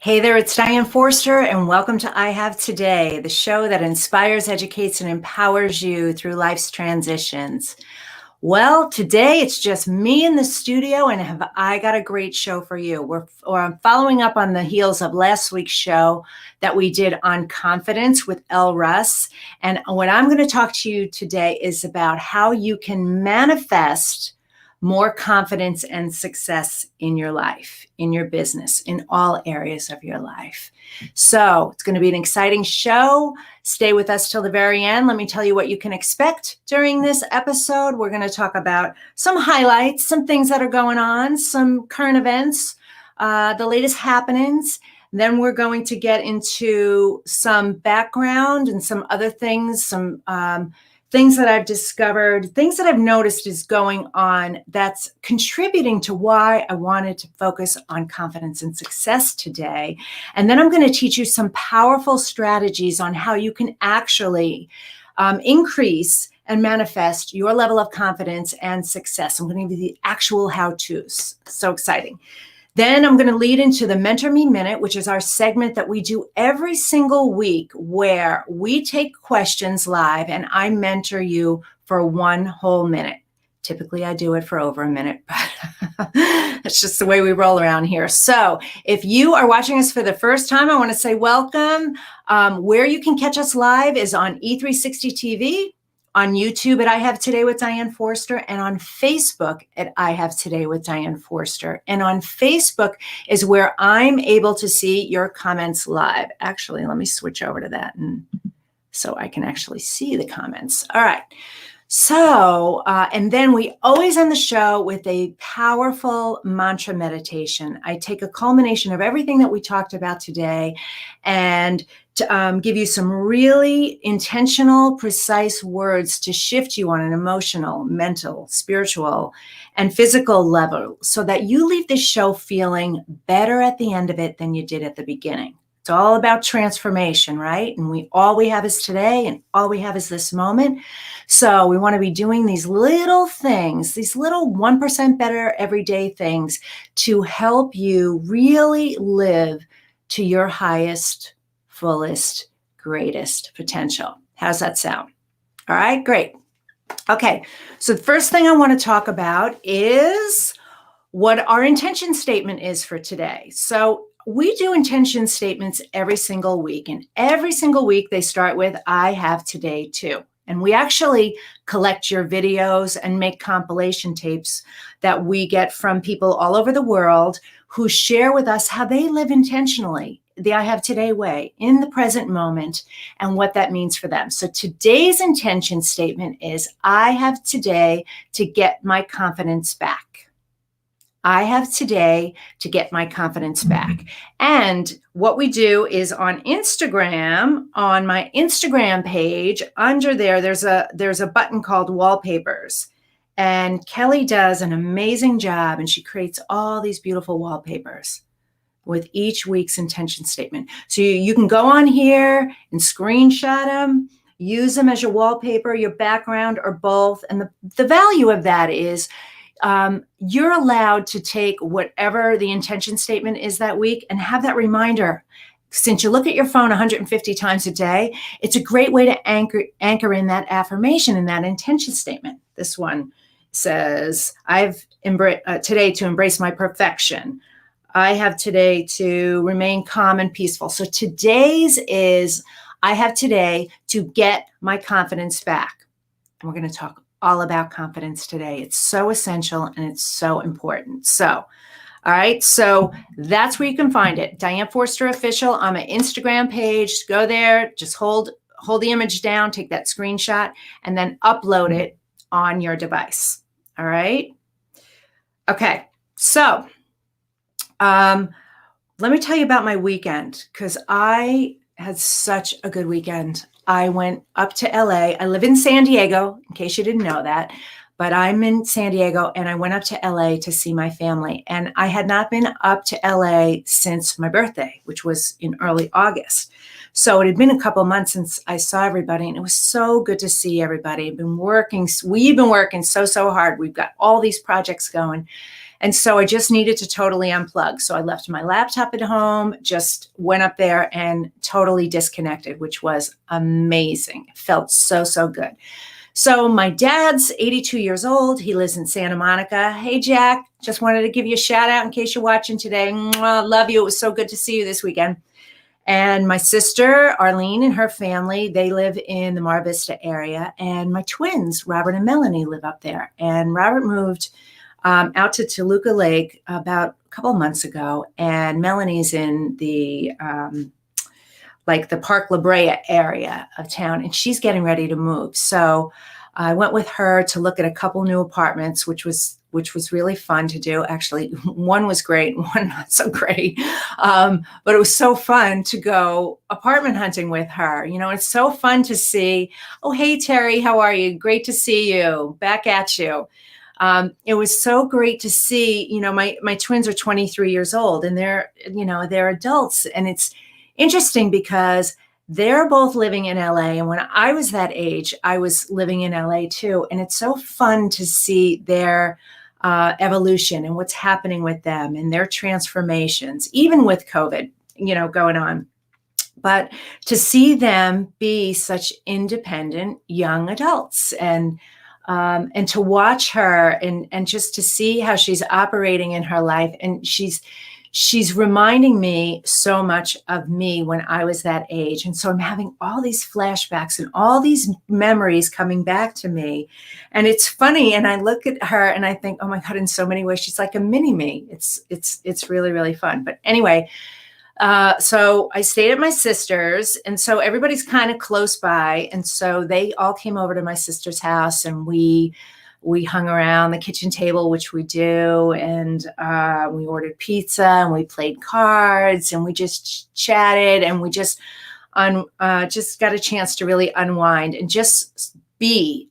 Hey there, it's Diane Forster, and welcome to I Have Today, the show that inspires, educates, and empowers you through life's transitions. Well, today it's just me in the studio, and I got a great show for you. I'm following up on the heels of last week's show that we did on confidence with Elle Russ. And what I'm going to talk to you today is about how you can manifest more confidence and success in your life, in your business, in all areas of your life. So it's going to be an exciting show. Stay with us till the very end. Let me tell you what you can expect during this episode. We're going to talk about some highlights, some things that are going on, some current events, the latest happenings. Then we're going to get into some background and some other things, some things that I've discovered, things that I've noticed is going on that's contributing to why I wanted to focus on confidence and success today. And then I'm going to teach you some powerful strategies on how you can actually increase and manifest your level of confidence and success. I'm going to give you the actual how-tos. So exciting. Then I'm going to lead into the Mentor Me Minute, which is our segment that we do every single week where we take questions live and I mentor you for one whole minute. Typically, I do it for over a minute, but that's just the way we roll around here. So if you are watching us for the first time, I want to say welcome. Where you can catch us live is on E360 TV, on YouTube at I Have Today with Diane Forster, and on Facebook at I Have Today with Diane Forster. And on Facebook is where I'm able to see your comments live. Actually, let me switch over to that and so I can actually see the comments. All right. So, and then we always end the show with a powerful mantra meditation. I take a culmination of everything that we talked about today and to give you some really intentional, precise words to shift you on an emotional, mental, spiritual, and physical level so that you leave this show feeling better at the end of it than you did at the beginning. It's all about transformation, right? And all we have is today, and all we have is this moment. So we want to be doing these little things, these little 1% better everyday things to help you really live to your highest, fullest, greatest potential. How's that sound? All right, great. Okay, so the first thing I want to talk about is what our intention statement is for today. So we do intention statements every single week, and every single week they start with, I have today too. And we actually collect your videos and make compilation tapes that we get from people all over the world who share with us how they live intentionally, the I Have Today way, in the present moment, and what that means for them. So today's intention statement is, I have today to get my confidence back. I have today to get my confidence back. And what we do is on Instagram, on my Instagram page, under there's a button called wallpapers. And Kelly does an amazing job, and she creates all these beautiful wallpapers with each week's intention statement. So you can go on here and screenshot them, use them as your wallpaper, your background, or both. And the value of that is you're allowed to take whatever the intention statement is that week and have that reminder. Since you look at your phone 150 times a day, it's a great way to anchor in that affirmation in that intention statement. This one says, I've today to embrace my perfection. I have today to remain calm and peaceful. So today's is, I have today to get my confidence back. And we're going to talk all about confidence today. It's so essential and it's so important. So, all right. So that's where you can find it. Diane Forster Official on my Instagram page. Go there, just hold the image down, take that screenshot, and then upload it on your device. All right. Okay. So, let me tell you about my weekend, because I had such a good weekend. I went up to LA. I live in San Diego, in case you didn't know that, but I'm in San Diego, and I went up to LA to see my family. And I had not been up to LA since my birthday, which was in early August. So it had been a couple of months since I saw everybody, and it was so good to see everybody. We've been working so hard. We've got all these projects going. And so I just needed to totally unplug. So I left my laptop at home, just went up there and totally disconnected, which was amazing. It felt so, so good. So my dad's 82 years old. He lives in Santa Monica. Hey, Jack, just wanted to give you a shout out in case you're watching today. Mwah, love you. It was so good to see you this weekend. And my sister, Arlene, and her family, they live in the Mar Vista area. And my twins, Robert and Melanie, live up there. And Robert moved out to Toluca Lake about a couple of months ago. And Melanie's in the like the Park La Brea area of town, and she's getting ready to move. So I went with her to look at a couple new apartments, which was really fun to do. Actually, one was great, one not so great. But it was so fun to go apartment hunting with her. You know, it's so fun to see, oh, hey, Terry, how are you? Great to see you. Back at you. It was so great to see, you know, my twins are 23 years old and they're adults. And it's interesting because they're both living in LA. And when I was that age, I was living in LA too. And it's so fun to see their evolution and what's happening with them and their transformations, even with COVID, you know, going on. But to see them be such independent young adults and to watch her and just to see how she's operating in her life. And she's reminding me so much of me when I was that age. And so I'm having all these flashbacks and all these memories coming back to me. And it's funny. And I look at her and I think, oh my God, in so many ways, she's like a mini me. It's really, really fun. But anyway, so I stayed at my sister's, and so everybody's kind of close by. And so they all came over to my sister's house and we hung around the kitchen table, which we do, and we ordered pizza and we played cards and we just chatted and we just got a chance to really unwind and just be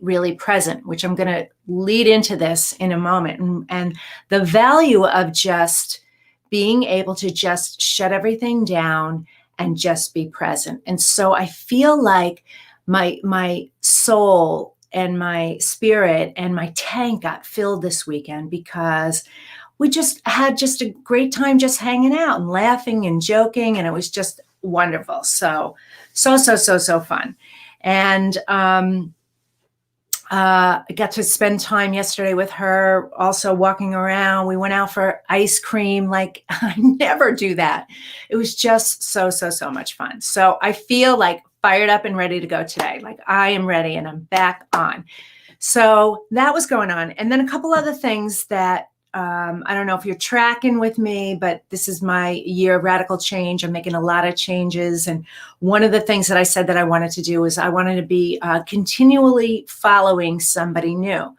really present, which I'm going to lead into this in a moment. And the value of just being able to just shut everything down and just be present. And so I feel like my soul and my spirit and my tank got filled this weekend because we just had just a great time just hanging out and laughing and joking. And it was just wonderful. So fun. And I got to spend time yesterday with her, also walking around. We went out for ice cream. Like I never do that. It was just so much fun. So I feel like fired up and ready to go today. Like I am ready and I'm back on. So that was going on. And then a couple other things that I don't know if you're tracking with me, but this is my year of radical change. I'm making a lot of changes. And one of the things that I said that I wanted to do is I wanted to be continually following somebody new.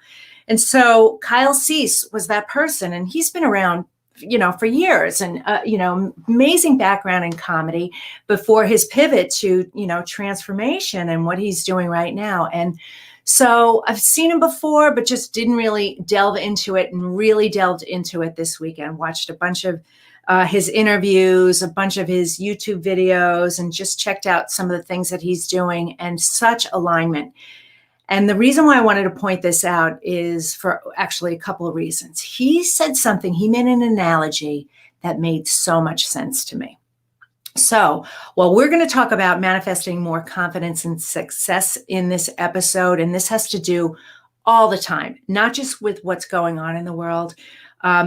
And so Kyle Cease was that person. And he's been around, you know, for years and, you know, amazing background in comedy before his pivot to, you know, transformation and what he's doing right now. And so I've seen him before, but just didn't really delve into it and really delved into it this weekend. Watched a bunch of his interviews, a bunch of his YouTube videos, and just checked out some of the things that he's doing and such alignment. And the reason why I wanted to point this out is for actually a couple of reasons. He said something, he made an analogy that made so much sense to me. So, well, we're going to talk about manifesting more confidence and success in this episode. And this has to do all the time, not just with what's going on in the world.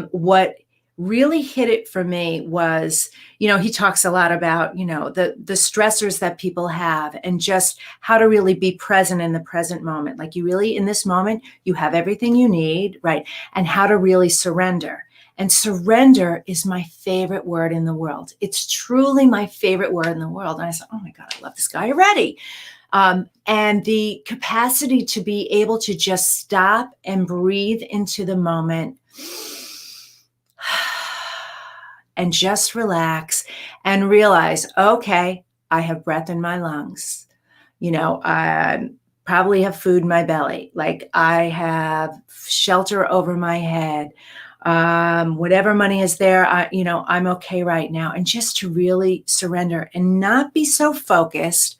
What really hit it for me was, you know, he talks a lot about, you know, the stressors that people have and just how to really be present in the present moment. Like you really, in this moment, you have everything you need, right? And how to really surrender. And surrender is my favorite word in the world. It's truly my favorite word in the world. And I said, oh my God, I love this guy already. And the capacity to be able to just stop and breathe into the moment and just relax and realize, okay, I have breath in my lungs. You know, I probably have food in my belly. Like I have shelter over my head. Whatever money is there, I'm okay right now. And just to really surrender and not be so focused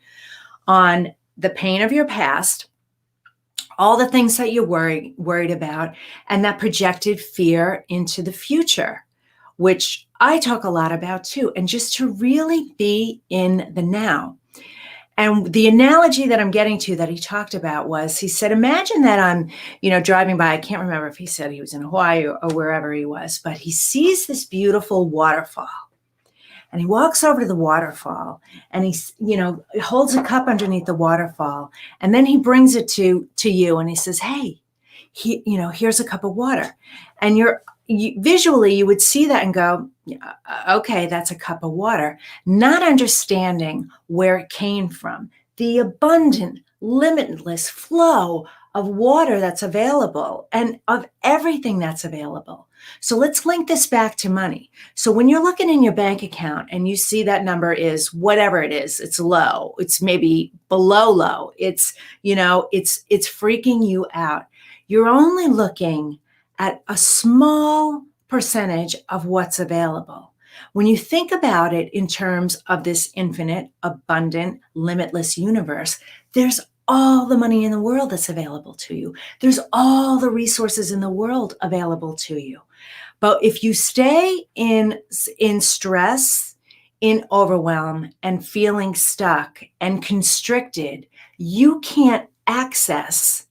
on the pain of your past all the things that you're worried about, and that projected fear into the future, which I talk a lot about too, and just to really be in the now. And the analogy that I'm getting to that he talked about was, he said, imagine that I'm, driving by. I can't remember if he said he was in Hawaii or wherever he was, but he sees this beautiful waterfall. And he walks over to the waterfall and he holds a cup underneath the waterfall. And then he brings it to you and he says, hey, here's a cup of water. And visually, you would see that and go, okay, that's a cup of water, not understanding where it came from, the abundant, limitless flow of water that's available and of everything that's available. So let's link this back to money. So when you're looking in your bank account and you see that number is whatever it is, it's low, it's maybe below low, it's freaking you out. You're only looking at a small percentage of what's available. When you think about it in terms of this infinite, abundant, limitless universe, there's all the money in the world that's available to you. There's all the resources in the world available to you. But if you stay in stress, in overwhelm, and feeling stuck and constricted, you can't access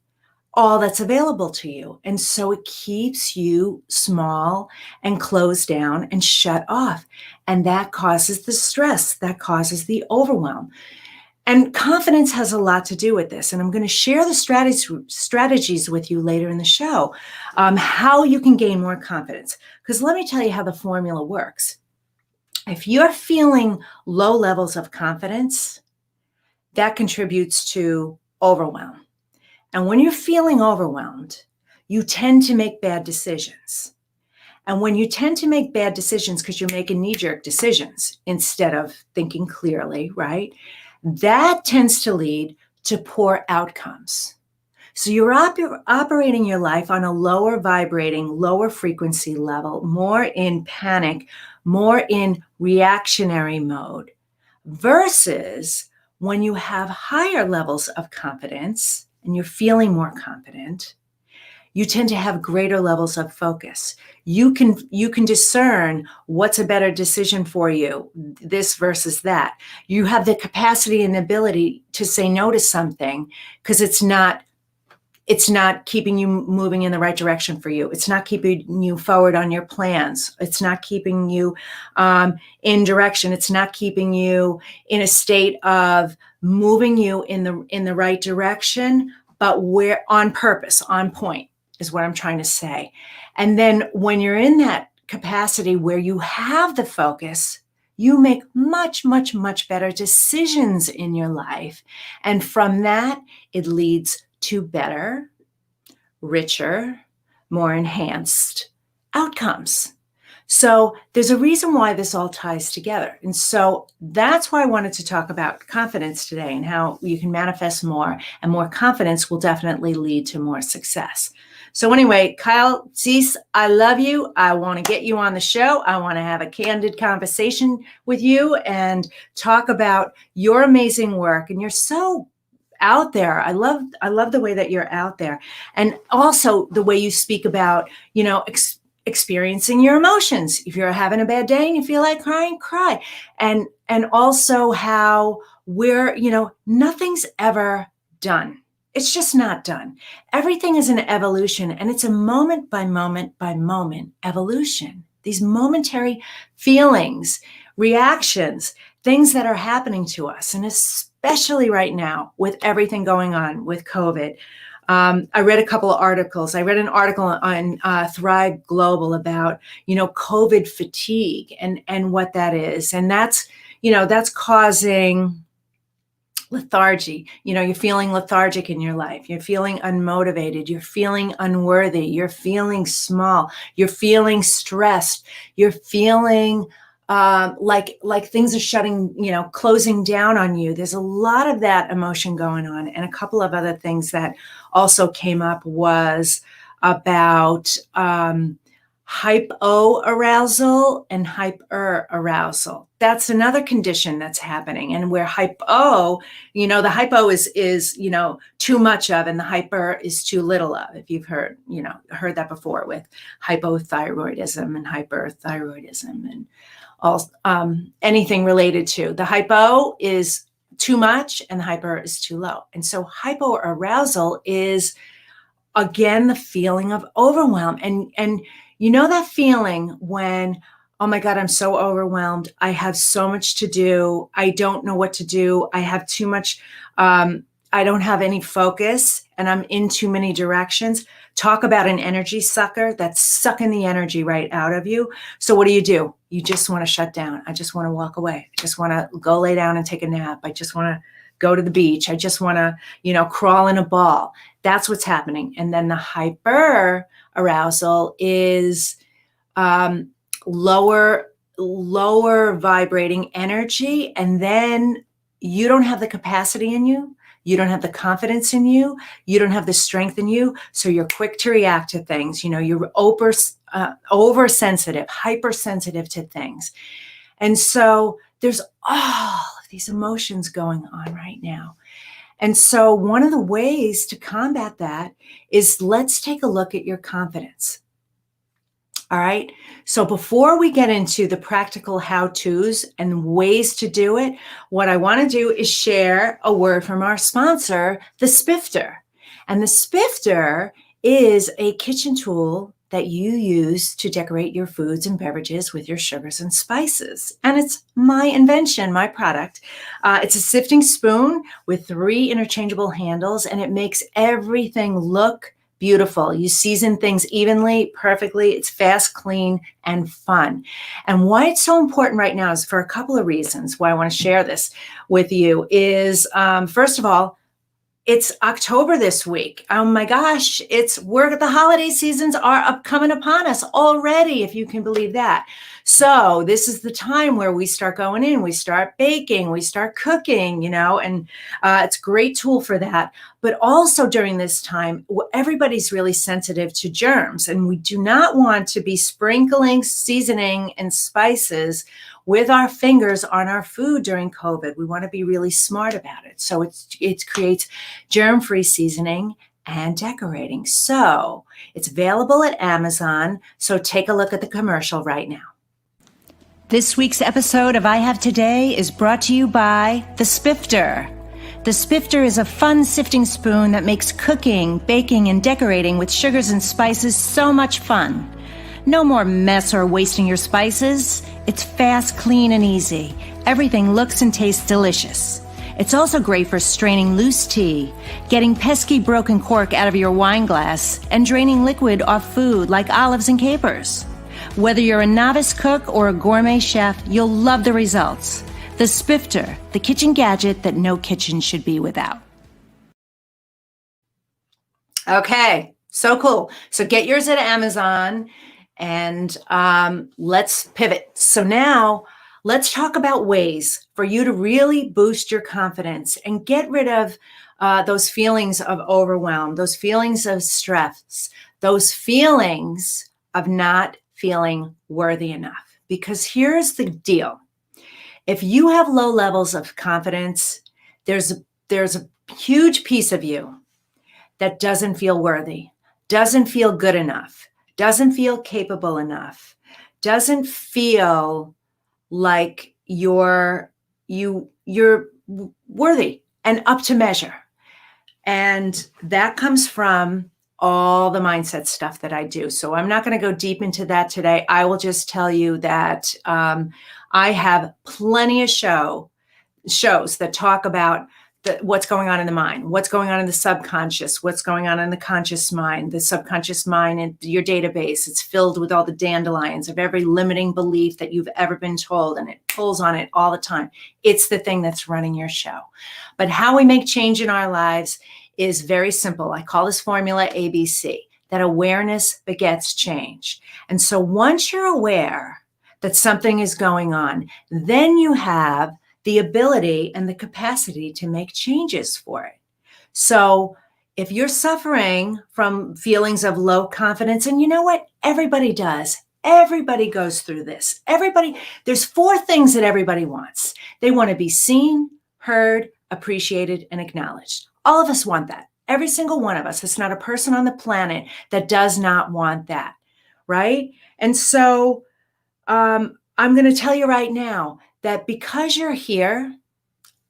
all that's available to you. And so it keeps you small and closed down and shut off. And that causes the stress, that causes the overwhelm. And confidence has a lot to do with this. And I'm going to share the strategies with you later in the show, how you can gain more confidence. Because let me tell you how the formula works. If you're feeling low levels of confidence, that contributes to overwhelm. And when you're feeling overwhelmed, you tend to make bad decisions. And when you tend to make bad decisions because you're making knee-jerk decisions instead of thinking clearly, right? That tends to lead to poor outcomes. So you're operating your life on a lower vibrating, lower frequency level, more in panic, more in reactionary mode, versus when you have higher levels of confidence and you're feeling more confident, you tend to have greater levels of focus. You can discern what's a better decision for you, this versus that. You have the capacity and ability to say no to something because it's not keeping you moving in the right direction for you. It's not keeping you forward on your plans. It's not keeping you in direction. It's not keeping you in a state of moving you in the right direction, but we're on purpose, on point, is what I'm trying to say. And then when you're in that capacity where you have the focus, you make much, much, much better decisions in your life. And from that, it leads to better, richer, more enhanced outcomes. So there's a reason why this all ties together. And so that's why I wanted to talk about confidence today and how you can manifest more, and more confidence will definitely lead to more success. So anyway, Kyle Cease, I love you. I want to get you on the show. I want to have a candid conversation with you and talk about your amazing work. And you're so out there. I love the way that you're out there. And also the way you speak about, experiencing your emotions. If you're having a bad day and you feel like crying, cry. And also how nothing's ever done. It's just not done. Everything is an evolution, and it's a moment by moment by moment evolution. These momentary feelings, reactions, things that are happening to us, and especially right now with everything going on with COVID. I read a couple of articles. I read an article on Thrive Global about, COVID fatigue and what that is. And that's causing lethargy. You're feeling lethargic in your life. You're feeling unmotivated. You're feeling unworthy. You're feeling small. You're feeling stressed. You're feeling like things are closing down on you. There's a lot of that emotion going on. And a couple of other things that also came up was about hypoarousal and hyperarousal. That's another condition that's happening. And where hypo, the hypo is too much of, and the hyper is too little of. If you've heard that before with hypothyroidism and hyperthyroidism and all anything related to. The hypo is too much and the hyper is too low. And so hypoarousal is, again, the feeling of overwhelm. And that feeling when, oh my God, I'm so overwhelmed. I have so much to do. I don't know what to do. I have too much. I don't have any focus and I'm in too many directions. Talk about an energy sucker that's sucking the energy right out of you. So what do? You just want to shut down. I just want to walk away. I just want to go lay down and take a nap. I just want to go to the beach. I just want to, crawl in a ball. That's what's happening. And then the hyper arousal is lower vibrating energy. And then you don't have the capacity in you. You don't have the confidence in you. You don't have the strength in you. So you're quick to react to things. You're oversensitive, hypersensitive to things. And so there's all of these emotions going on right now. And so one of the ways to combat that is, let's take a look at your confidence. All right. So before we get into the practical how-tos and ways to do it, what I want to do is share a word from our sponsor, the Spifter. And the Spifter is a kitchen tool that you use to decorate your foods and beverages with your sugars and spices. And it's my invention, my product. It's a sifting spoon with 3 interchangeable handles, and it makes everything look beautiful. You season things evenly, perfectly. It's fast, clean, and fun. And why it's so important right now is for a couple of reasons why I want to share this with you is, first of all, it's October this week. Oh my gosh, the holiday seasons are coming upon us already, if you can believe that. So this is the time where we start going in, we start baking, we start cooking, and it's a great tool for that. But also during this time, everybody's really sensitive to germs, and we do not want to be sprinkling seasoning and spices with our fingers on our food during COVID. We want to be really smart about it. So it creates germ-free seasoning and decorating. So it's available at Amazon. So take a look at the commercial right now. This week's episode of I Have Today is brought to you by the Spifter. The Spifter is a fun sifting spoon that makes cooking, baking, and decorating with sugars and spices so much fun. No more mess or wasting your spices. It's fast, clean, and easy. Everything looks and tastes delicious. It's also great for straining loose tea, getting pesky broken cork out of your wine glass, and draining liquid off food like olives and capers. Whether you're a novice cook or a gourmet chef, you'll love the results. The Spifter, the kitchen gadget that no kitchen should be without. Okay, so cool. So get yours at Amazon. And let's pivot. So now let's talk about ways for you to really boost your confidence and get rid of those feelings of overwhelm, those feelings of stress, those feelings of not feeling worthy enough. Because here's the deal. If you have low levels of confidence, there's a huge piece of you that doesn't feel worthy, doesn't feel good enough, doesn't feel capable enough, doesn't feel like you're worthy and up to measure. And that comes from all the mindset stuff that I do. So I'm not going to go deep into that today. I will just tell you that I have plenty of shows that talk about what's going on in the mind, what's going on in the subconscious, what's going on in the conscious mind, the subconscious mind, and your database. It's filled with all the dandelions of every limiting belief that you've ever been told, and it pulls on it all the time. It's the thing that's running your show. But how we make change in our lives is very simple. I call this formula ABC, that awareness begets change. And so once you're aware that something is going on, then you have the ability and the capacity to make changes for it. So if you're suffering from feelings of low confidence, and you know what? Everybody does. Everybody goes through this. There's 4 things that everybody wants. They want to be seen, heard, appreciated, and acknowledged. All of us want that. Every single one of us. It's not a person on the planet that does not want that, right? And so I'm going to tell you right now that because you're here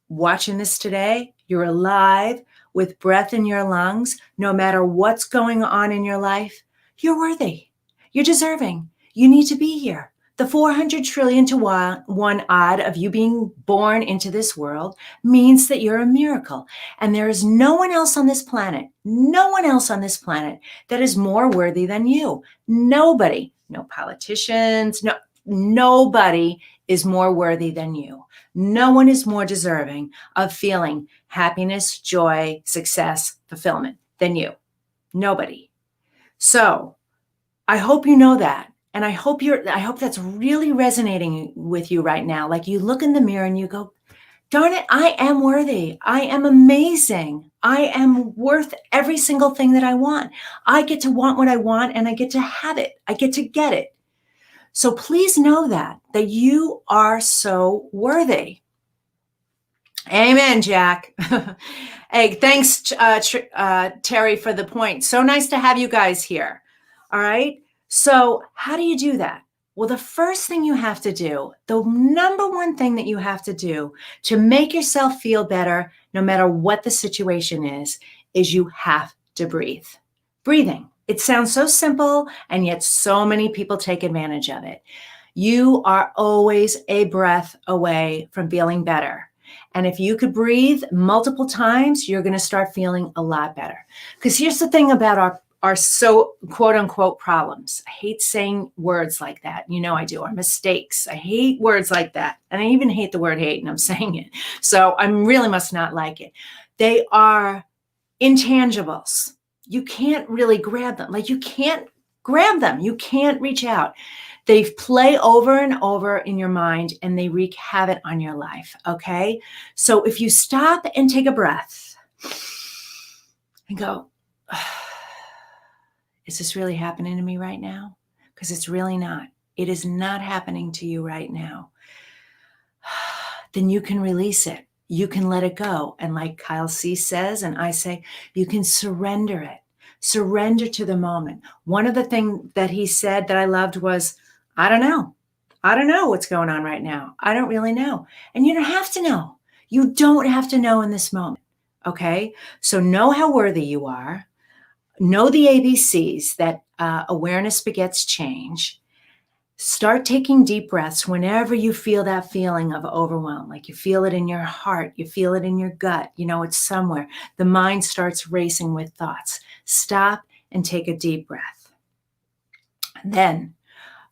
watching this today, you're alive with breath in your lungs, no matter what's going on in your life, you're worthy. You're deserving. You need to be here. The 400 trillion to 1 odd of you being born into this world means that you're a miracle. And there is no one else on this planet, that is more worthy than you. Nobody, no politicians, nobody is more worthy than you. No one is more deserving of feeling happiness, joy, success, fulfillment than you. Nobody. So I hope you know that. And I hope that's really resonating with you right now. Like you look in the mirror and you go, darn it, I am worthy. I am amazing. I am worth every single thing that I want. I get to want what I want and I get to have it. I get to get it. So please know that you are so worthy. Amen, Jack. Hey, thanks, Terry, for the point. So nice to have you guys here. All right. So how do you do that? Well, the first thing you have to do, the number one thing that you have to do to make yourself feel better, no matter what the situation is you have to breathe. Breathing. It sounds so simple, and yet so many people take advantage of it. You are always a breath away from feeling better. And if you could breathe multiple times, you're going to start feeling a lot better. Because here's the thing about our so quote unquote problems. I hate saying words like that. You know I do. Our mistakes. I hate words like that. And I even hate the word hate, and I'm saying it. So I really must not like it. They are intangibles. You can't really grab them. Like you can't grab them. You can't reach out. They play over and over in your mind and they wreak havoc on your life. Okay. So if you stop and take a breath and go, is this really happening to me right now? Because it's really not. It is not happening to you right now. Then you can release it. You can let it go. And like Kyle C says, and I say, you can surrender it. Surrender to the moment. One of the things that he said that I loved was, I don't know. I don't know what's going on right now. I don't really know. And you don't have to know. You don't have to know in this moment. Okay. So know how worthy you are. Know the ABCs that awareness begets change. Start taking deep breaths whenever you feel that feeling of overwhelm, like you feel it in your heart, you feel it in your gut, you know it's somewhere. The mind starts racing with thoughts. Stop and take a deep breath. And then,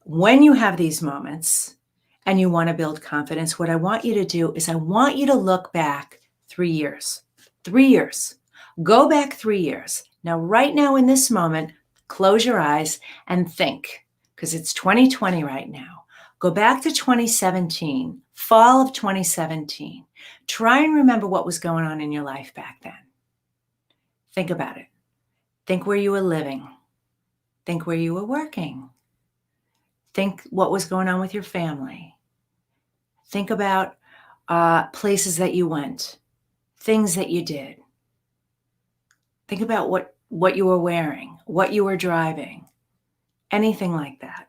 when you have these moments and you want to build confidence, what I want you to do is I want you to look back 3 years. 3 years. Go back 3 years. Now, right now in this moment, close your eyes and think, because it's 2020 right now. Go back to 2017, fall of 2017. Try and remember what was going on in your life back then. Think about it. Think where you were living. Think where you were working. Think what was going on with your family. Think about places that you went, things that you did. Think about what you were wearing, what you were driving, anything like that.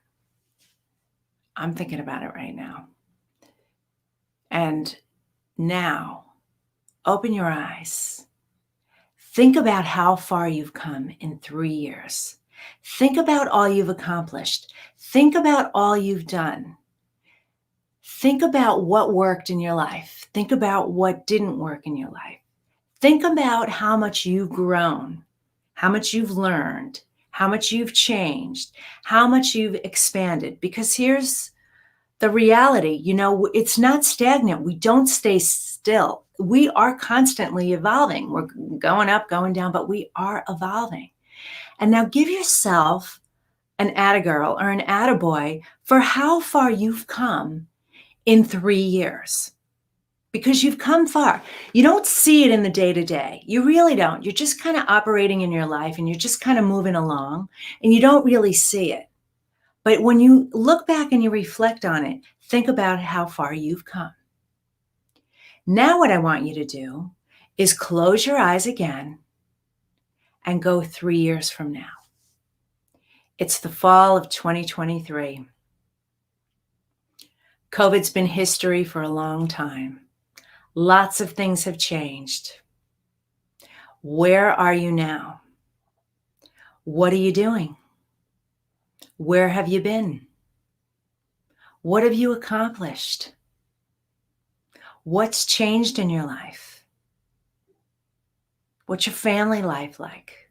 I'm thinking about it right now. And now, open your eyes. Think about how far you've come in 3 years. Think about all you've accomplished. Think about all you've done. Think about what worked in your life. Think about what didn't work in your life. Think about how much you've grown, how much you've learned, how much you've changed, how much you've expanded. Because here's the reality, it's not stagnant. We don't stay still. We are constantly evolving. We're going up, going down, but we are evolving. And now give yourself an attagirl or an attaboy for how far you've come in 3 years. because you've come far. You don't see it in the day-to-day. You really don't. You're just kind of operating in your life and you're just kind of moving along and you don't really see it. But when you look back and you reflect on it, think about how far you've come. Now what I want you to do is close your eyes again and go 3 years from now. It's the fall of 2023. COVID's been history for a long time. Lots of things have changed. Where are you now? What are you doing? Where have you been? What have you accomplished? What's changed in your life? What's your family life like?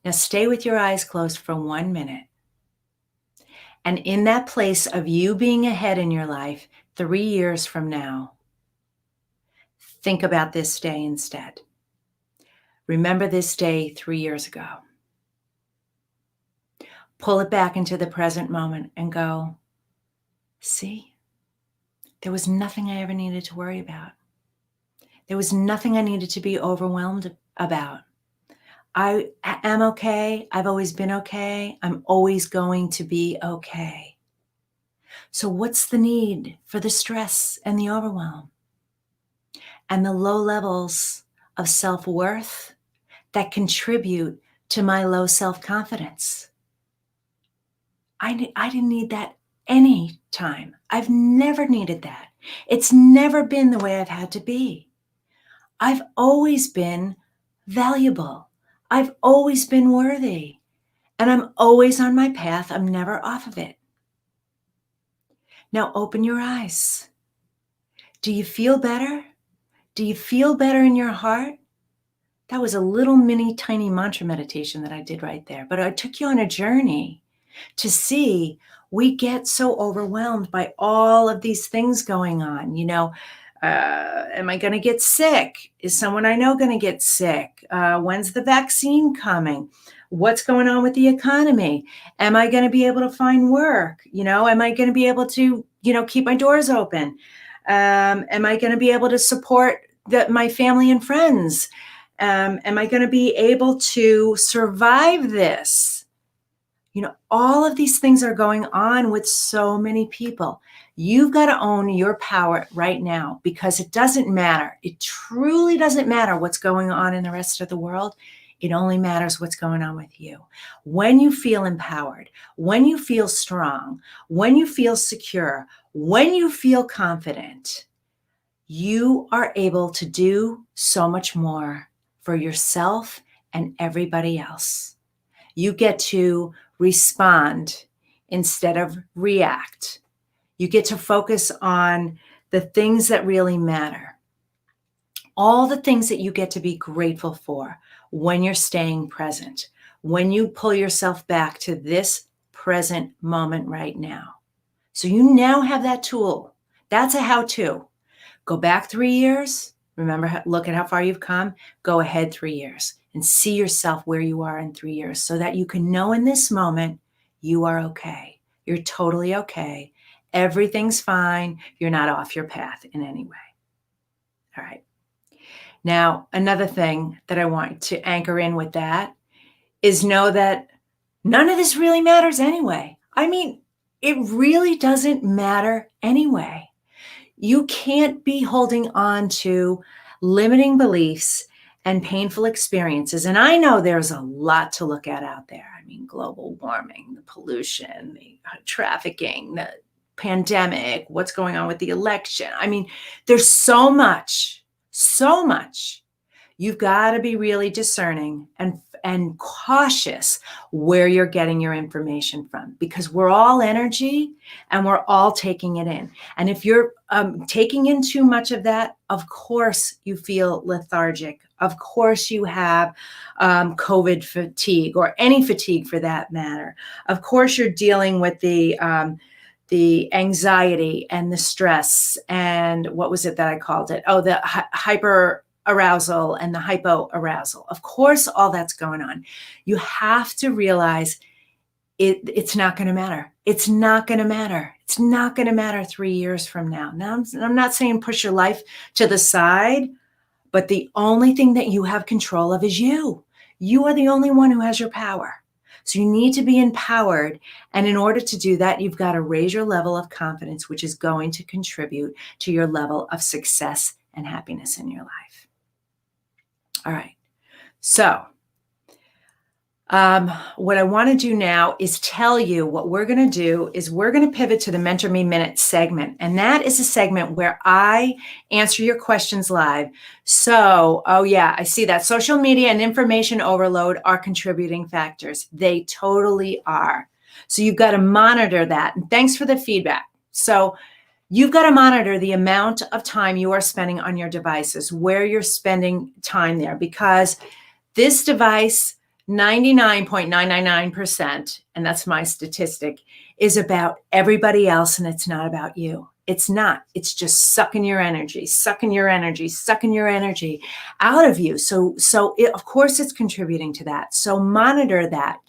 Now stay with your eyes closed for 1 minute. And in that place of you being ahead in your life 3 years from now, think about this day instead. Remember this day 3 years ago. Pull it back into the present moment and go, see, there was nothing I ever needed to worry about. There was nothing I needed to be overwhelmed about. I am okay. I've always been okay. I'm always going to be okay. So what's the need for the stress and the overwhelm and the low levels of self-worth that contribute to my low self-confidence? I didn't need that any time. I've never needed that. It's never been the way I've had to be. I've always been valuable. I've always been worthy. And I'm always on my path. I'm never off of it. Now open your eyes. Do you feel better? Do you feel better in your heart? That was a little mini tiny mantra meditation that I did right there. But I took you on a journey to see we get so overwhelmed by all of these things going on. Am I going to get sick? Is someone I know going to get sick? When's the vaccine coming? What's going on with the economy? Am I going to be able to find work? Am I going to be able to, keep my doors open? Am I going to be able to support my family and friends? Am I going to be able to survive this? All of these things are going on with so many people. You've got to own your power right now because it doesn't matter. It truly doesn't matter what's going on in the rest of the world. It only matters what's going on with you. When you feel empowered, when you feel strong, when you feel secure, when you feel confident, you are able to do so much more for yourself and everybody else. You get to respond instead of react. You get to focus on the things that really matter. All the things that you get to be grateful for when you're staying present, when you pull yourself back to this present moment right now. So you now have that tool. That's a how-to. Go back 3 years. Remember, look at how far you've come. Go ahead 3 years and see yourself where you are in 3 years so that you can know in this moment you are okay. You're totally okay. Everything's fine. You're not off your path in any way. All right. Now, another thing that I want to anchor in with that is know that none of this really matters anyway. I mean, it really doesn't matter anyway. You can't be holding on to limiting beliefs and painful experiences. And I know there's a lot to look at out there. I mean, global warming, the pollution, the trafficking, the pandemic, what's going on with the election. I mean, there's so much. You've got to be really discerning and cautious where you're getting your information from, because we're all energy and we're all taking it in. And if you're taking in too much of that, of course you feel lethargic. Of course you have COVID fatigue, or any fatigue for that matter. Of course you're dealing with the anxiety and the stress and what was it that I called it? Oh, the Hypoarousal and the Hypoarousal. Of course, all that's going on. You have to realize it's not going to matter. It's not going to matter. It's not going to matter 3 years from now. Now, I'm not saying push your life to the side, but the only thing that you have control of is you. You are the only one who has your power. So you need to be empowered. And in order to do that, you've got to raise your level of confidence, which is going to contribute to your level of success and happiness in your life. All right. So what I want to do now is tell you what we're going to do is we're going to pivot to the Mentor Me Minute segment. And that is a segment where I answer your questions live. So, oh yeah, I see that social media and information overload are contributing factors. They totally are. So you've got to monitor that. And thanks for the feedback. So you've got to monitor the amount of time you are spending on your devices, where you're spending time there, because this device, 99.999%, and that's my statistic, is about everybody else, and it's not about you. It's not. It's just sucking your energy out of you. So of course it's contributing to that. So monitor that.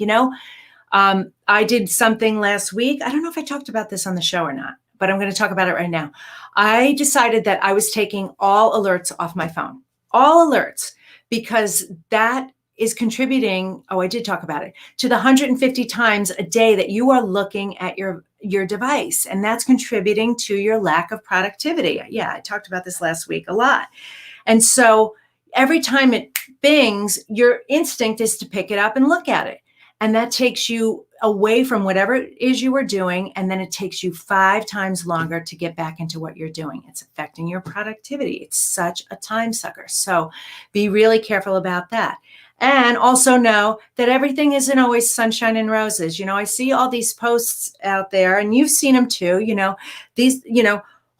I did something last week. I don't know if I talked about this on the show or not, but I'm going to talk about it right now. I decided that I was taking all alerts off my phone, all alerts, because that is contributing, I did talk about it, to the 150 times a day that you are looking at your device. And that's contributing to your lack of productivity. Yeah, I talked about this last week a lot. And so every time it bings, your instinct is to pick it up and look at it. And that takes you away from whatever it is you were doing. And then it takes you 5 times longer to get back into what you're doing. It's affecting your productivity. It's such a time sucker. So be really careful about that. And also know that everything isn't always sunshine and roses. I see all these posts out there, and you've seen them too.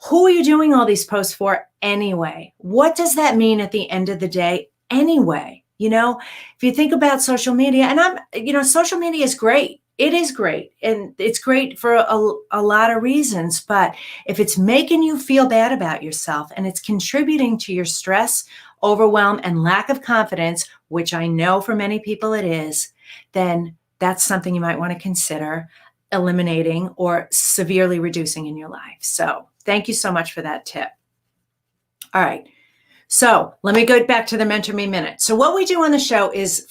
Who are you doing all these posts for anyway? What does that mean at the end of the day anyway? If you think about social media, and social media is great. It is great. And it's great for a lot of reasons. But if it's making you feel bad about yourself and it's contributing to your stress, overwhelm, and lack of confidence, which I know for many people it is, then that's something you might want to consider eliminating or severely reducing in your life. So thank you so much for that tip. All right. So let me go back to the Mentor Me Minute. So what we do on the show is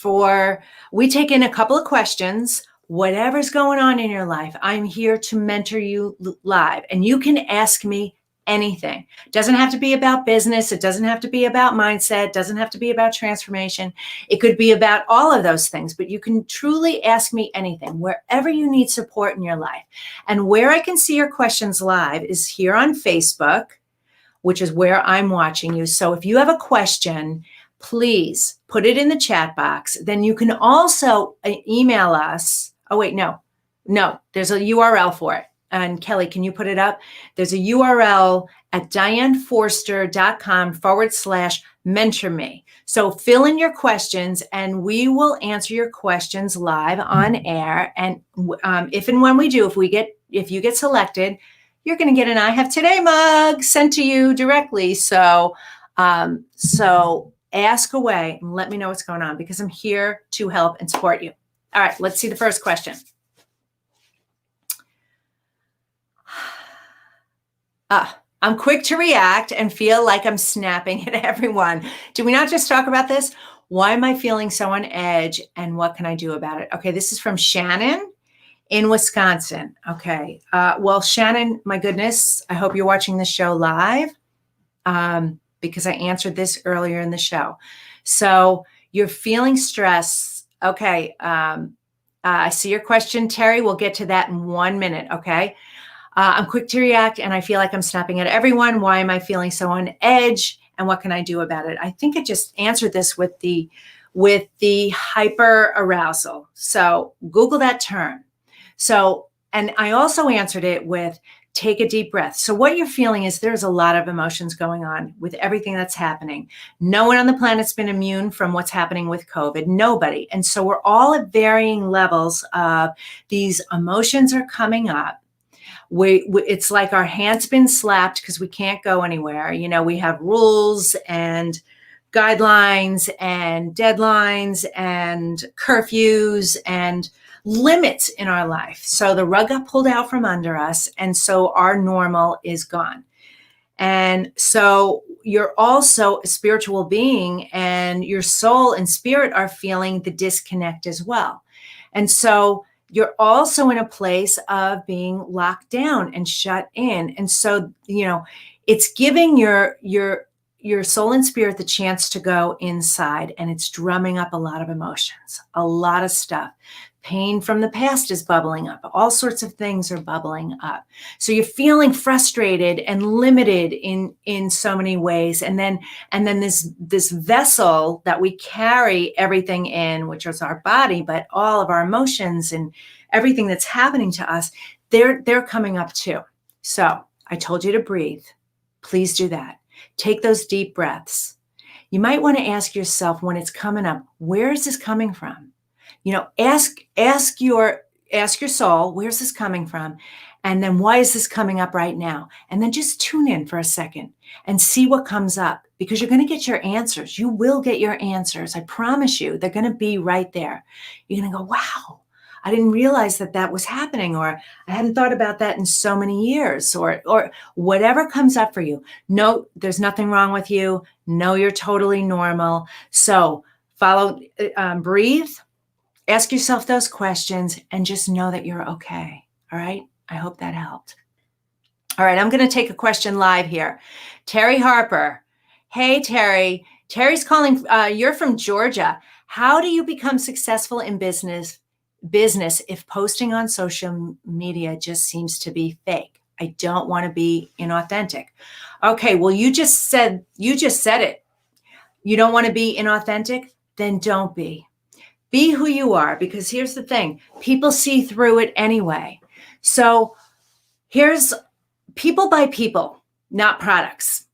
we take in a couple of questions, whatever's going on in your life. I'm here to mentor you live, and you can ask me anything. It doesn't have to be about business. It doesn't have to be about mindset. It doesn't have to be about transformation. It could be about all of those things, but you can truly ask me anything, wherever you need support in your life. And where I can see your questions live is here on Facebook, which is where I'm watching you. So if you have a question, please put it in the chat box. Then you can also email us. Oh, wait, no, there's a URL for it. And Kelly, can you put it up? There's a URL at dianeforster.com/mentor me. So fill in your questions and we will answer your questions live on air. And if and when we do, if you get selected, you're going to get an I Have Today mug sent to you directly. So ask away and let me know what's going on, because I'm here to help and support you. All right, let's see the first question. I'm quick to react and feel like I'm snapping at everyone. Did we not just talk about this? Why am I feeling so on edge, and what can I do about it? Okay, this is from Shannon in Wisconsin. Okay, well, Shannon, my goodness, I hope you're watching the show live, because I answered this earlier in the show. So you're feeling stress. Okay, I see your question, Terry. We'll get to that in 1 minute, okay? I'm quick to react and I feel like I'm snapping at everyone. Why am I feeling so on edge, and what can I do about it? I think I just answered this with the hypoarousal. So Google that term. So, and I also answered it with take a deep breath. So what you're feeling is there's a lot of emotions going on with everything that's happening. No one on the planet's been immune from what's happening with COVID, nobody. And so we're all at varying levels of these emotions are coming up. It's like our hand's been slapped because we can't go anywhere. We have rules and guidelines and deadlines and curfews and limits in our life. So the rug got pulled out from under us, and so our normal is gone. And so you're also a spiritual being, and your soul and spirit are feeling the disconnect as well. And so you're also in a place of being locked down and shut in. And so, it's giving your soul and spirit the chance to go inside, and it's drumming up a lot of emotions, a lot of stuff. Pain from the past is bubbling up. All sorts of things are bubbling up. So you're feeling frustrated and limited in so many ways. And then this vessel that we carry everything in, which is our body, but all of our emotions and everything that's happening to us, they're coming up too. So I told you to breathe. Please do that. Take those deep breaths. You might want to ask yourself when it's coming up, where is this coming from? Ask your soul, where's this coming from? And then why is this coming up right now? And then just tune in for a second and see what comes up, because you're going to get your answers. You will get your answers. I promise you, they're going to be right there. You're going to go, wow, I didn't realize that was happening, or I hadn't thought about that in so many years, or whatever comes up for you. No, there's nothing wrong with you. No, you're totally normal. So breathe. Ask yourself those questions and just know that you're okay. All right. I hope that helped. All right. I'm going to take a question live here. Terry Harper. Hey, Terry. Terry's calling. You're from Georgia. How do you become successful in business if posting on social media just seems to be fake? I don't want to be inauthentic. Okay. Well, you just said it. You don't want to be inauthentic? Then don't be. Be who you are, because here's the thing. People see through it anyway. So here's people buy people, not products.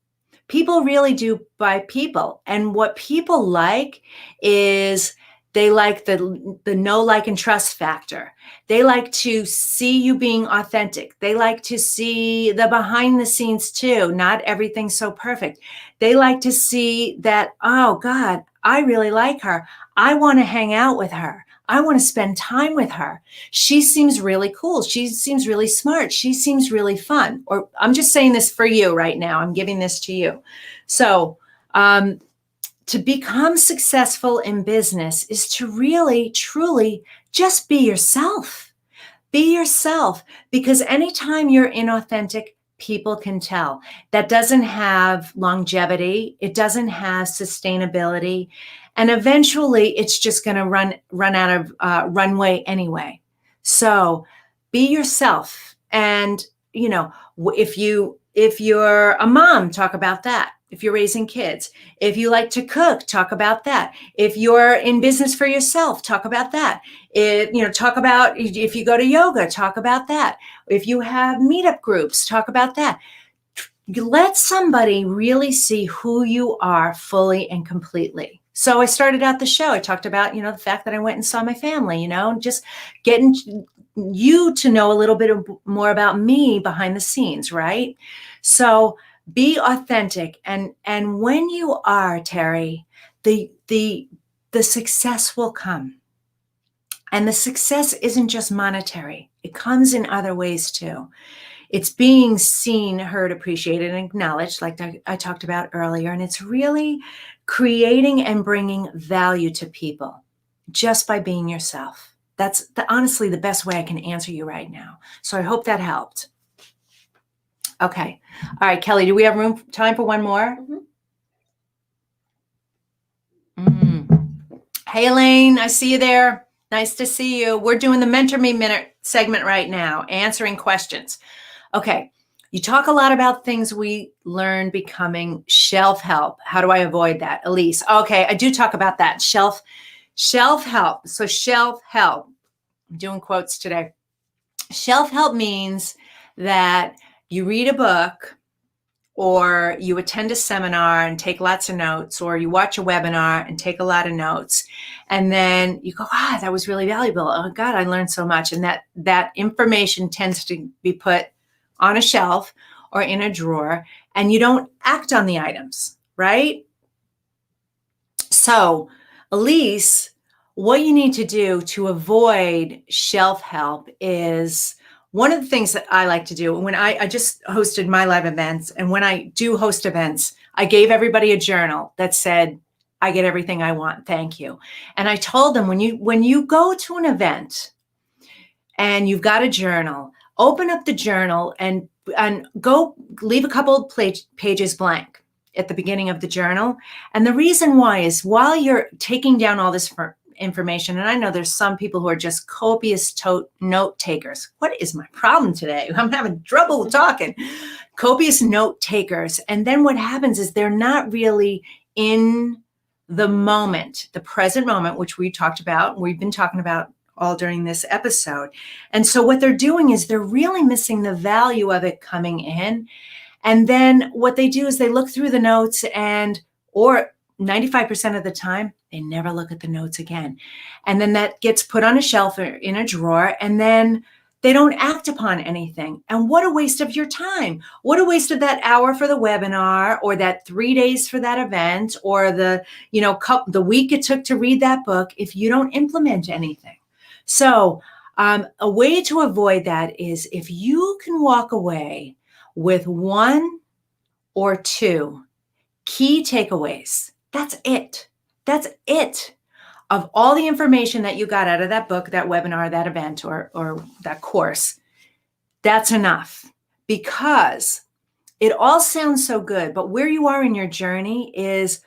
People really do buy people. And what people like is they like the know, like, and trust factor. They like to see you being authentic. They like to see the behind the scenes too, not everything so perfect. They like to see that, oh God, I really like her. I want to hang out with her. I want to spend time with her. She seems really cool. She seems really smart. She seems really fun. Or I'm just saying this for you right now. I'm giving this to you. So to become successful in business is to really, truly just be yourself. Be yourself, because anytime you're inauthentic, people can tell. That doesn't have longevity. It doesn't have sustainability. And eventually it's just going to run out of runway anyway. So be yourself. And, if you're a mom, talk about that. If you're raising kids, if you like to cook, talk about that. If you're in business for yourself, talk about that. Talk about if you go to yoga, talk about that. If you have meetup groups, talk about that. Let somebody really see who you are fully and completely. So I started out the show. I talked about, the fact that I went and saw my family, just getting you to know a little bit more about me behind the scenes, right? So be authentic. And when you are, Terry, the success will come. And the success isn't just monetary. It comes in other ways too. It's being seen, heard, appreciated, and acknowledged, like I talked about earlier. And it's really creating and bringing value to people just by being yourself. That's honestly the best way I can answer you right now. So I hope that helped. Okay. All right, Kelly, do we have time for one more? Hey, Elaine, I see you there. Nice to see you. We're doing the Mentor Me Minute segment right now, answering questions. Okay. You talk a lot about things we learned becoming shelf help. How do I avoid that? Elise. Okay. I do talk about that. Shelf help. So shelf help. I'm doing quotes today. Shelf help means that you read a book, or you attend a seminar and take lots of notes, or you watch a webinar and take a lot of notes. And then you go, that was really valuable. Oh God, I learned so much. And that information tends to be put on a shelf or in a drawer, and you don't act on the items, right? So Elise what you need to do to avoid shelf help is one of the things that I like to do when I just hosted my live events. And when I do host events, I gave everybody a journal that said, I get everything I want. Thank you. And I told them when you go to an event and you've got a journal, open up the journal and go leave a couple of pages blank at the beginning of the journal. And the reason why is while you're taking down all this information, and I know there's some people who are just copious note takers. What is my problem today? I'm having trouble talking. Copious note takers. And then what happens is they're not really in the moment, the present moment, which we've been talking about all during this episode. And so what they're doing is they're really missing the value of it coming in. And then what they do is they look through the notes or 95% of the time, they never look at the notes again. And then that gets put on a shelf or in a drawer, and then they don't act upon anything. And what a waste of your time. What a waste of that hour for the webinar, or that 3 days for that event, or the week it took to read that book if you don't implement anything. So a way to avoid that is if you can walk away with 1 or 2 key takeaways. That's it. That's it. Of all the information that you got out of that book, that webinar, that event, or that course, that's enough. Because it all sounds so good, but where you are in your journey is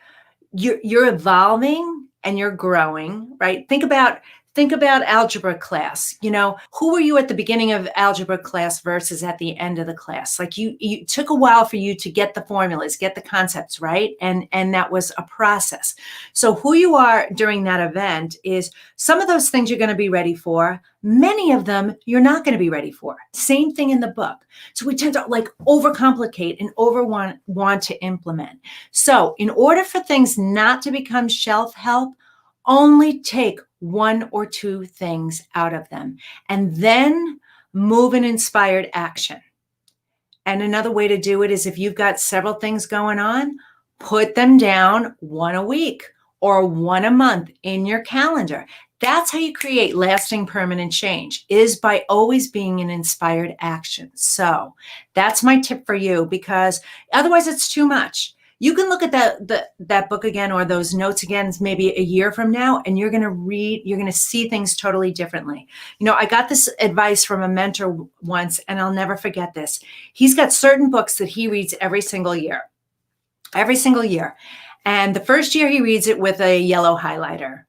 you're evolving and you're growing, right? Think about algebra class. Who were you at the beginning of algebra class versus at the end of the class? Like you took a while for you to get the formulas, get the concepts, right? And that was a process. So who you are during that event is some of those things you're going to be ready for. Many of them you're not going to be ready for. Same thing in the book. So we tend to overcomplicate and want to implement. So in order for things not to become shelf help, only take 1 or 2 things out of them and then move in inspired action. And another way to do it is if you've got several things going on, put them down 1 a week or 1 a month in your calendar. That's how you create lasting permanent change, is by always being in inspired action. So that's my tip for you, because otherwise it's too much. You can look at that book again or those notes again, maybe a year from now, and you're going to see things totally differently. I got this advice from a mentor once, and I'll never forget this. He's got certain books that he reads every single year. And the first year he reads it with a yellow highlighter.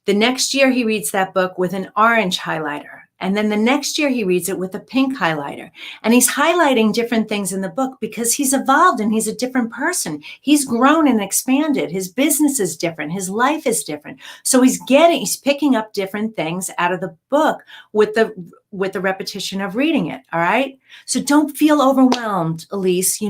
The next year he reads that book with an orange highlighter. And then the next year he reads it with a pink highlighter. And he's highlighting different things in the book because he's evolved and he's a different person. He's grown and expanded. His business is different. His life is different. So he's picking up different things out of the book with the repetition of reading it. All right. So don't feel overwhelmed, Elise.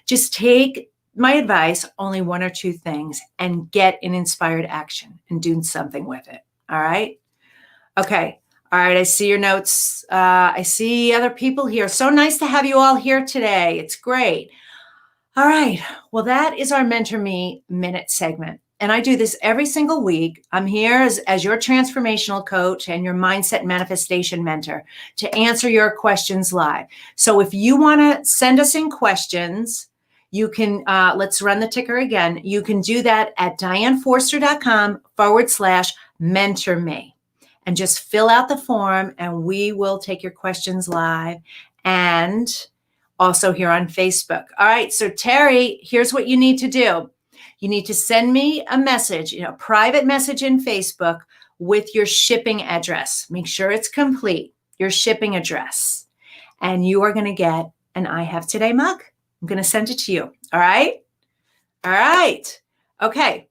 Just take my advice, only 1 or 2 things, and get in inspired action and do something with it. All right. Okay. All right, I see your notes. I see other people here. So nice to have you all here today. It's great. All right, well, that is our Mentor Me Minute segment. And I do this every single week. I'm here as your transformational coach and your mindset manifestation mentor to answer your questions live. So if you want to send us in questions, you can, let's run the ticker again. You can do that at dianeforster.com/mentor me. And just fill out the form and we will take your questions live and also here on Facebook. All right, so Terry, here's what you need to do. You need to send me a message, private message in Facebook with your shipping address. Make sure it's complete, your shipping address. And you are going to get an I Have Today mug. I'm going to send it to you. All right? All right. Okay.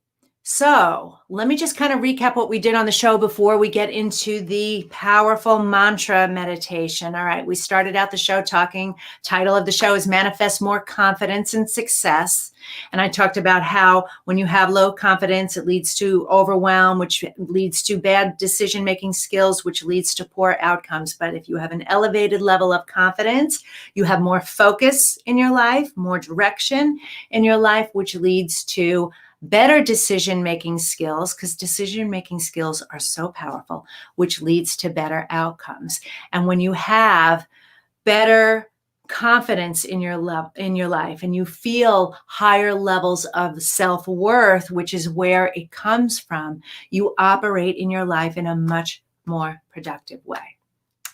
So let me just kind of recap what we did on the show before we get into the powerful mantra meditation. All right. We started out the show title of the show is Manifest More Confidence and Success. And I talked about how when you have low confidence, it leads to overwhelm, which leads to bad decision-making skills, which leads to poor outcomes. But if you have an elevated level of confidence, you have more focus in your life, more direction in your life, which leads to better decision-making skills, because decision-making skills are so powerful, which leads to better outcomes. And when you have better confidence in your life, and you feel higher levels of self-worth, which is where it comes from, you operate in your life in a much more productive way.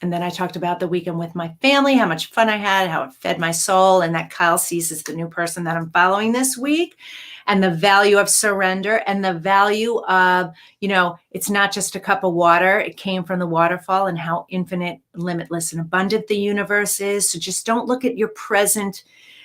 And then I talked about the weekend with my family, how much fun I had, how it fed my soul, and that Kyle sees is the new person that I'm following this week, and the value of surrender, and the value of, it's not just a cup of water. It came from the waterfall, and how infinite, limitless, and abundant the universe is. So just don't look at your present,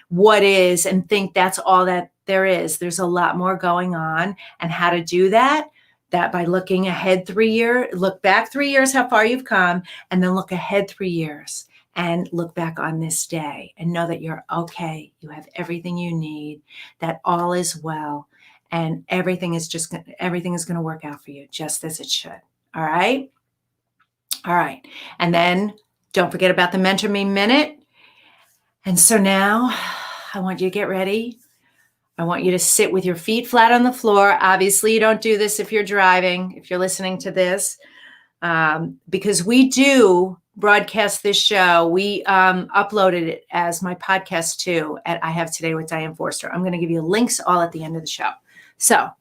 what is, and think that's all that there is. There's a lot more going on. And how to do that by looking ahead 3 years, look back 3 years, how far you've come, and then look ahead 3 years and look back on this day and know that you're okay. You have everything you need, that all is well, and everything is going to work out for you just as it should. All right. All right. And then don't forget about the Mentor Me Minute. And so now I want you to get ready. I want you to sit with your feet flat on the floor. Obviously, you don't do this if you're driving, if you're listening to this, because we do broadcast this show. We uploaded it as my podcast too at I Have Today with Diane Forster. I'm going to give you links all at the end of the show. So, all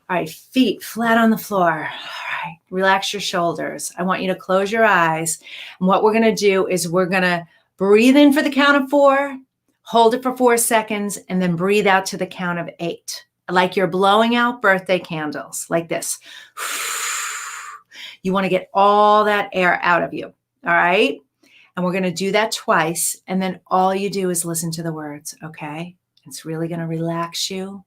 right, feet flat on the floor. All right, relax your shoulders. I want you to close your eyes. And what we're going to do is we're going to breathe in for the count of 4. Hold it for 4 seconds, and then breathe out to the count of 8. Like you're blowing out birthday candles, like this. You want to get all that air out of you, all right? And we're going to do that twice, and then all you do is listen to the words, okay? It's really going to relax you,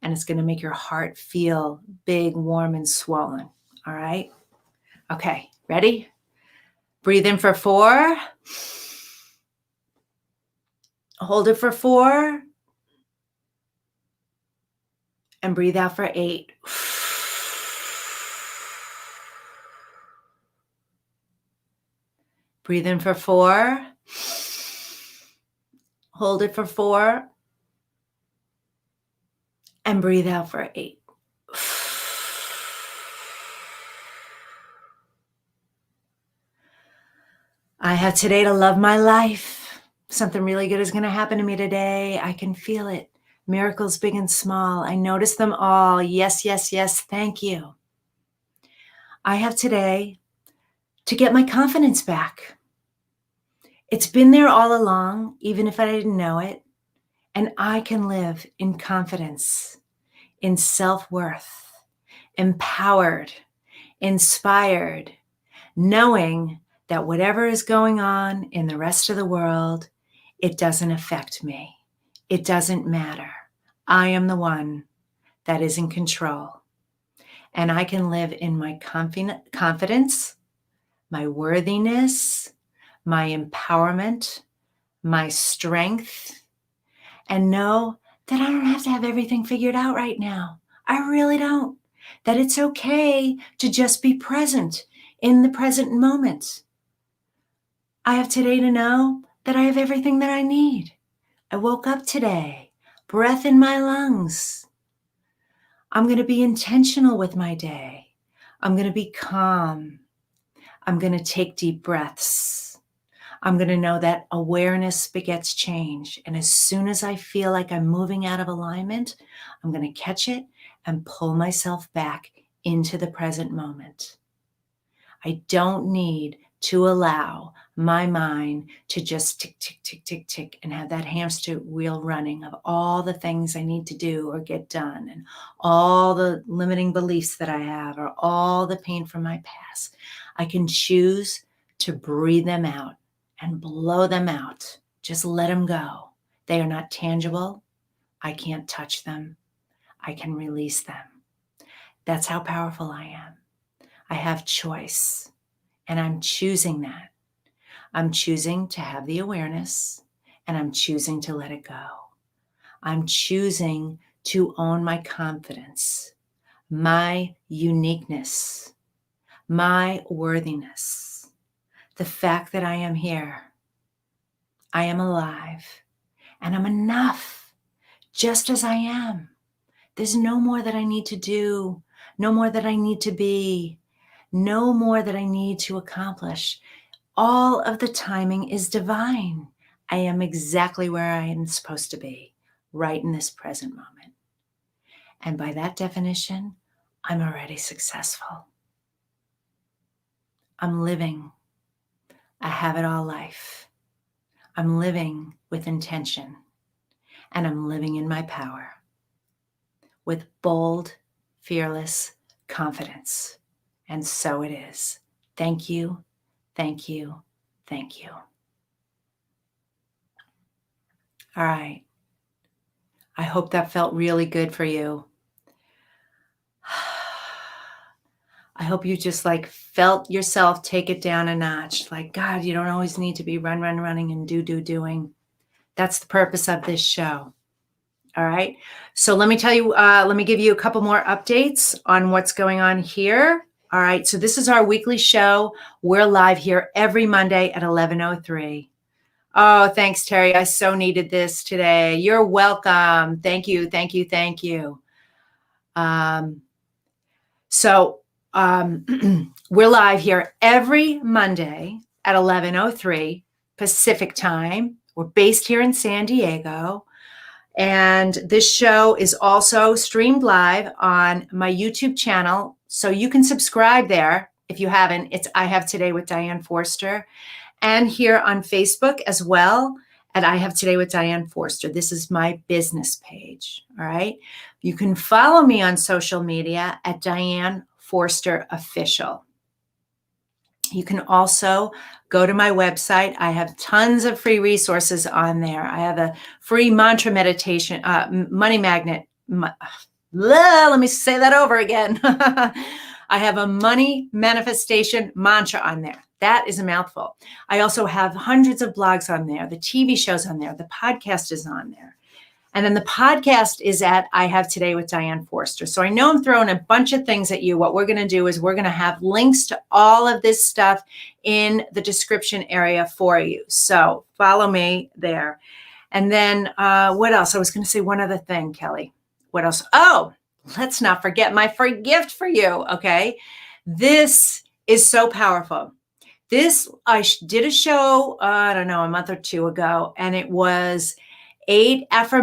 and it's going to make your heart feel big, warm, and swollen, all right? Okay, ready? Breathe in for 4. Hold it for 4. And breathe out for 8. Breathe in for 4. Hold it for 4. And breathe out for 8. I have today to love my life. Something really good is going to happen to me today. I can feel it. Miracles big and small. I notice them all. Yes, yes, yes. Thank you. I have today to get my confidence back. It's been there all along, even if I didn't know it. And I can live in confidence, in self-worth, empowered, inspired, knowing that whatever is going on in the rest of the world, it doesn't affect me. It doesn't matter. I am the one that is in control. And I can live in my confidence, my worthiness, my empowerment, my strength, and know that I don't have to have everything figured out right now. I really don't. That it's okay to just be present in the present moment. I have today to know that I have everything that I need. I woke up today, breath in my lungs. I'm going to be intentional with my day. I'm going to be calm. I'm going to take deep breaths. I'm going to know that awareness begets change. And as soon as I feel like I'm moving out of alignment, I'm going to catch it and pull myself back into the present moment. I don't need to allow my mind to just tick, tick, tick, tick, tick, and have that hamster wheel running of all the things I need to do or get done, and all the limiting beliefs that I have, or all the pain from my past. I can choose to breathe them out and blow them out. Just let them go. They are not tangible. I can't touch them. I can release them. That's how powerful I am. I have choice, and I'm choosing that. I'm choosing to have the awareness, and I'm choosing to let it go. I'm choosing to own my confidence, my uniqueness, my worthiness, the fact that I am here, I am alive, and I'm enough just as I am. There's no more that I need to do, no more that I need to be, no more that I need to accomplish. All of the timing is divine. I am exactly where I am supposed to be, right in this present moment. And by that definition, I'm already successful. I'm living a have-it-all life. I'm living with intention, and I'm living in my power with bold, fearless confidence. And so it is. Thank you, thank you, thank you. All right. I hope that felt really good for you. I hope you just felt yourself take it down a notch. Like, God, you don't always need to be running and doing. That's the purpose of this show. All right. So let me tell you, let me give you a couple more updates on what's going on here. All right. So this is our weekly show. We're live here every Monday at 11:03. Oh, thanks, Terry. I so needed this today. You're welcome. Thank you. Thank you. Thank you. We're live here every Monday at 11:03 Pacific time. We're based here in San Diego. And this show is also streamed live on my YouTube channel. So you can subscribe there if you haven't. It's I Have Today with Diane Forster. And here on Facebook as well at I Have Today with Diane Forster. This is my business page. All right. You can follow me on social media at Diane Forster Official. You can also go to my website. I have tons of free resources on there. I have a free mantra meditation, money magnet. Let me say that over again. I have a money manifestation mantra on there. That is a mouthful. I also have hundreds of blogs on there. The TV show's on there. The podcast is on there. And then the podcast is at I Have Today with Diane Forster. So I know I'm throwing a bunch of things at you. What we're going to do is we're going to have links to all of this stuff in the description area for you. So follow me there. And then what else? I was going to say one other thing, Kelly. What else? Oh, let's not forget my free gift for you. Okay. This is so powerful. I did a show, I don't know, a month or two ago, and it was 8 powerful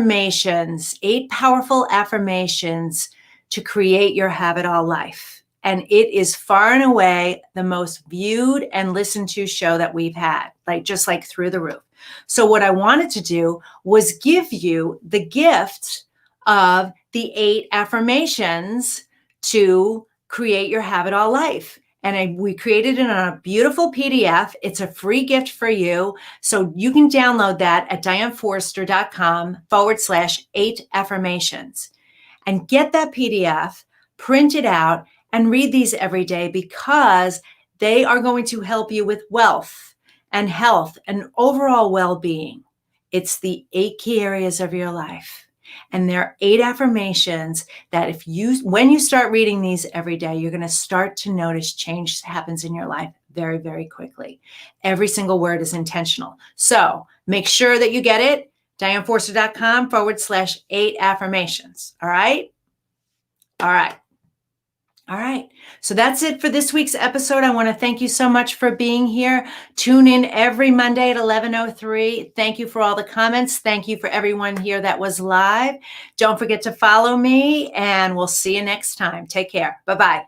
affirmations to create your have-it-all life. And it is far and away the most viewed and listened to show that we've had, just through the roof. So what I wanted to do was give you the gift of the 8 affirmations to create your have-it-all life. And we created it on a beautiful PDF. It's a free gift for you. So you can download that at dianeforster.com/8 affirmations and get that PDF, print it out, and read these every day because they are going to help you with wealth and health and overall well-being. It's the 8 key areas of your life. And there are 8 affirmations that when you start reading these every day, you're going to start to notice change happens in your life very, very quickly. Every single word is intentional. So make sure that you get it. dianeforster.com/8 affirmations. All right. All right. All right. So that's it for this week's episode. I want to thank you so much for being here. Tune in every Monday at 11:03. Thank you for all the comments. Thank you for everyone here that was live. Don't forget to follow me, and we'll see you next time. Take care. Bye-bye.